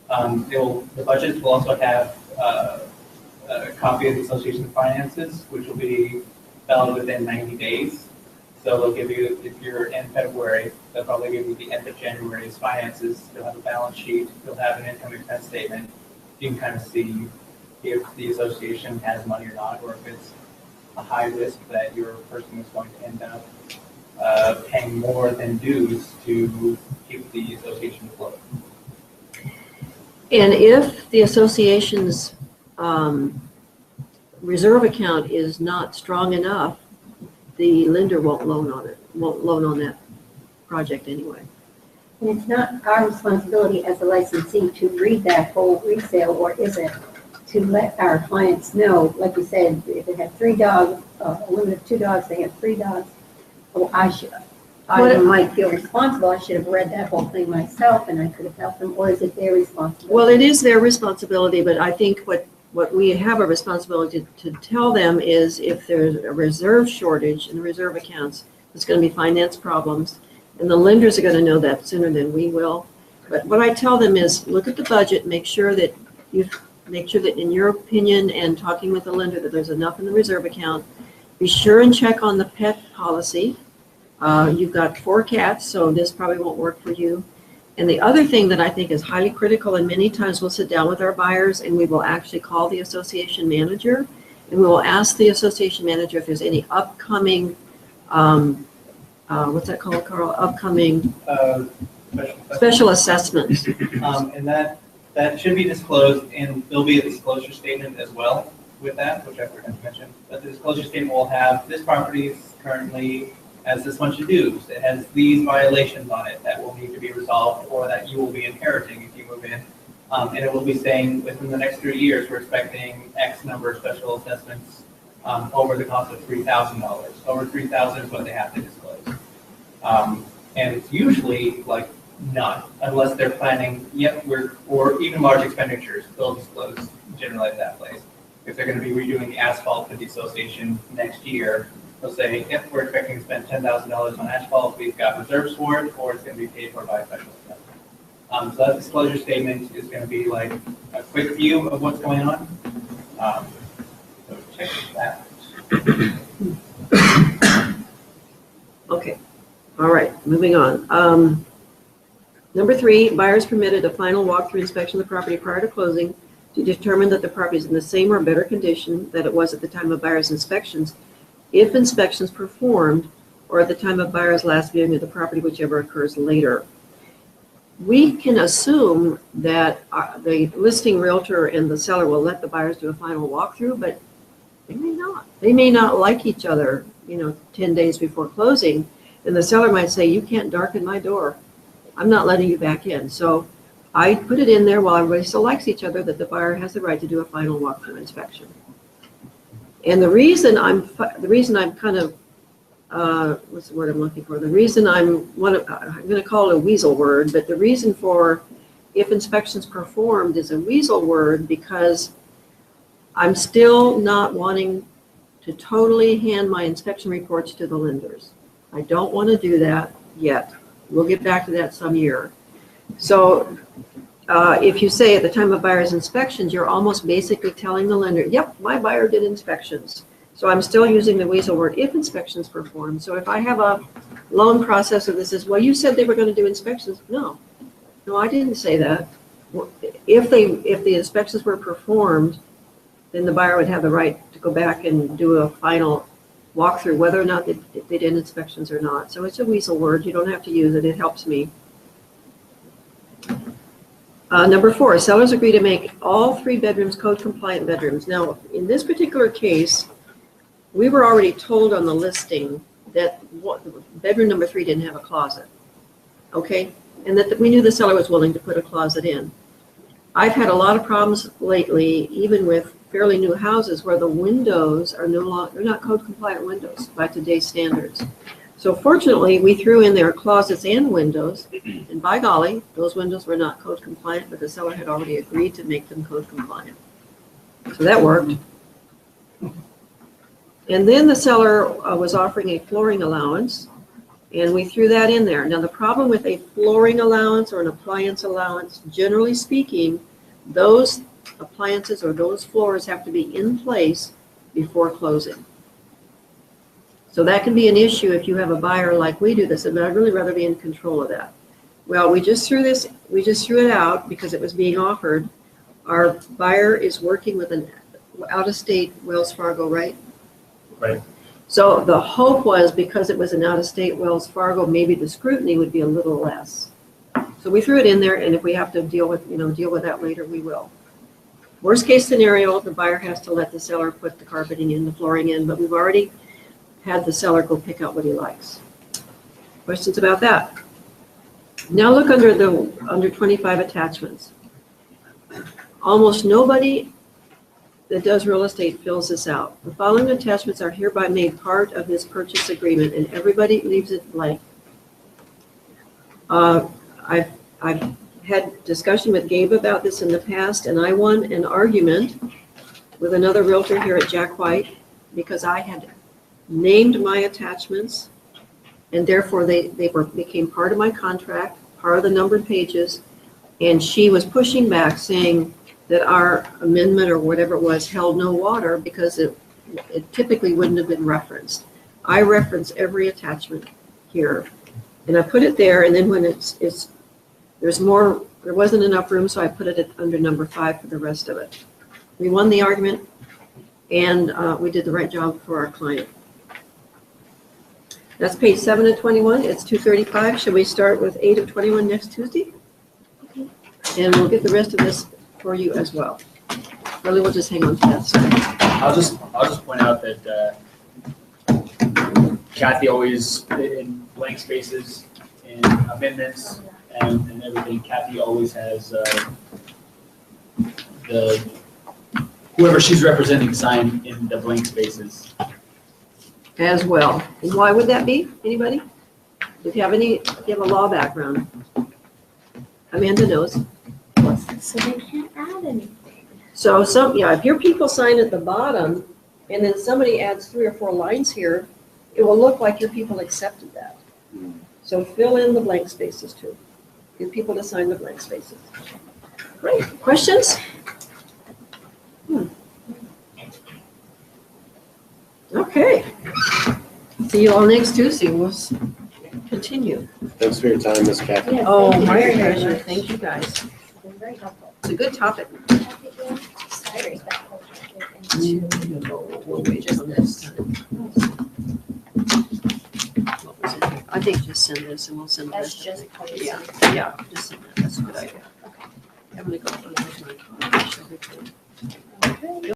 The budgets will also have a copy of the association finances, which will be valid within 90 days. So they'll give you, if you're in February, they'll probably give you the end of January's finances. They'll have a balance sheet, they'll have an income expense statement. You can kind of see if the association has money or not, or if it's a high risk that your person is going to end up paying more than dues to keep the association afloat. And if the association's reserve account is not strong enough, the lender won't loan on that project anyway. And it's not our responsibility as a licensee to read that whole resale, or is it to let our clients know, like you said, if it had 3 dogs, a limit of 2 dogs, they have 3 dogs. Oh, I might feel responsible. I should have read that whole thing myself and I could have helped them, or is it their responsibility? Well, it is their responsibility, but I think what we have a responsibility to tell them is if there's a reserve shortage in the reserve accounts, it's going to be finance problems, and the lenders are going to know that sooner than we will. But what I tell them is look at the budget, make sure that in your opinion and talking with the lender that there's enough in the reserve account. Be sure and check on the pet policy. You've got 4 cats, so this probably won't work for you. And the other thing that I think is highly critical, and many times we'll sit down with our buyers and we will actually call the association manager, and we will ask the association manager if there's any upcoming, what's that called, Carl? Upcoming special assessments. And that should be disclosed, and there'll be a disclosure statement as well. with that, which I forgot to mention. But the disclosure statement will have, this property is currently has this bunch of dues. It has these violations on it that will need to be resolved or that you will be inheriting if you move in. And it will be saying within the next 3 years, we're expecting X number of special assessments over the cost of $3,000. Over $3,000 is what they have to disclose. And it's usually like none, unless they're planning, or even large expenditures, they'll disclose generally at that place. If they're going to be redoing the asphalt for the association next year, they'll say, if we're expecting to spend $10,000 on asphalt, we've got reserves for it, or it's going to be paid for by a special assessment. So that disclosure statement is going to be like a quick view of what's going on. So check that. Okay, all right, moving on. Number 3, buyers permitted a final walkthrough inspection of the property prior to closing to determine that the property is in the same or better condition that it was at the time of buyer's inspections, if inspections performed, or at the time of buyer's last viewing of the property, whichever occurs later. We can assume that the listing realtor and the seller will let the buyers do a final walkthrough, but they may not. They may not like each other, 10 days before closing, and the seller might say, you can't darken my door. I'm not letting you back in. So I put it in there while everybody still likes each other that the buyer has the right to do a final walkthrough inspection. And the reason I'm kind of what's the word I'm looking for? The reason I'm going to call it a weasel word, but the reason for if inspections performed is a weasel word because I'm still not wanting to totally hand my inspection reports to the lenders. I don't want to do that yet. We'll get back to that some year. So if you say at the time of buyer's inspections, you're almost basically telling the lender, yep, my buyer did inspections. So I'm still using the weasel word if inspections performed. So if I have a loan processor that says, well, you said they were going to do inspections. No, I didn't say that. If the inspections were performed, then the buyer would have the right to go back and do a final walkthrough, whether or not they did inspections or not. So it's a weasel word. You don't have to use it. It helps me. Number 4, sellers agree to make all 3 bedrooms code compliant bedrooms. Now, in this particular case, we were already told on the listing that bedroom number 3 didn't have a closet, okay? And that we knew the seller was willing to put a closet in. I've had a lot of problems lately, even with fairly new houses, where the windows are they're not code compliant windows by today's standards. So fortunately, we threw in there closets and windows, and by golly, those windows were not code compliant, but the seller had already agreed to make them code compliant. So that worked. And then the seller was offering a flooring allowance, and we threw that in there. Now, the problem with a flooring allowance or an appliance allowance, generally speaking, those appliances or those floors have to be in place before closing. So that can be an issue if you have a buyer like we do this, and I'd really rather be in control of that. Well, we just threw it out because it was being offered. Our buyer is working with an out-of-state Wells Fargo, right? Right. So the hope was because it was an out-of-state Wells Fargo, maybe the scrutiny would be a little less. So we threw it in there, and if we have to deal with that later, we will. Worst case scenario, the buyer has to let the seller put the carpeting in, the flooring in, but we've already had the seller go pick out what he likes. Questions about that? Now look under 25 attachments. Almost nobody that does real estate fills this out. The following attachments are hereby made part of this purchase agreement, and everybody leaves it blank. I've had discussion with Gabe about this in the past, and I won an argument with another realtor here at Jack White because I had named my attachments, and therefore they became part of my contract, part of the numbered pages, and she was pushing back saying that our amendment or whatever it was held no water because it typically wouldn't have been referenced. I reference every attachment here, and I put it there, and then when there wasn't enough room, so I put it under number 5 for the rest of it. We won the argument, and we did the right job for our client. That's page 7 of 21. It's 235. Should we start with 8 of 21 next Tuesday? And we'll get the rest of this for you as well. Really, we'll just hang on to that side. I'll just point out that Kathy always, in blank spaces, in amendments and everything, Kathy always has whoever she's representing sign in the blank spaces. As well. And why would that be? Anybody? If you have a law background. Amanda knows. So they can't add anything. So if your people sign at the bottom and then somebody adds 3 or 4 lines here, it will look like your people accepted that. So fill in the blank spaces too. Get people to sign the blank spaces. Great. Questions? Okay. See you all next Tuesday. We'll continue. Thanks for your time, Miss Kathy. Yes, Oh, thank you my very, very pleasure. much. Thank you guys. It's been very helpful. It's a good topic. Cyrus, that whole packet into- We'll wait just on this time. What was it here? I think just send this and we'll send the That's rest of just it. policy. Yeah, just send that. That's a good idea. I'm gonna go. Okay.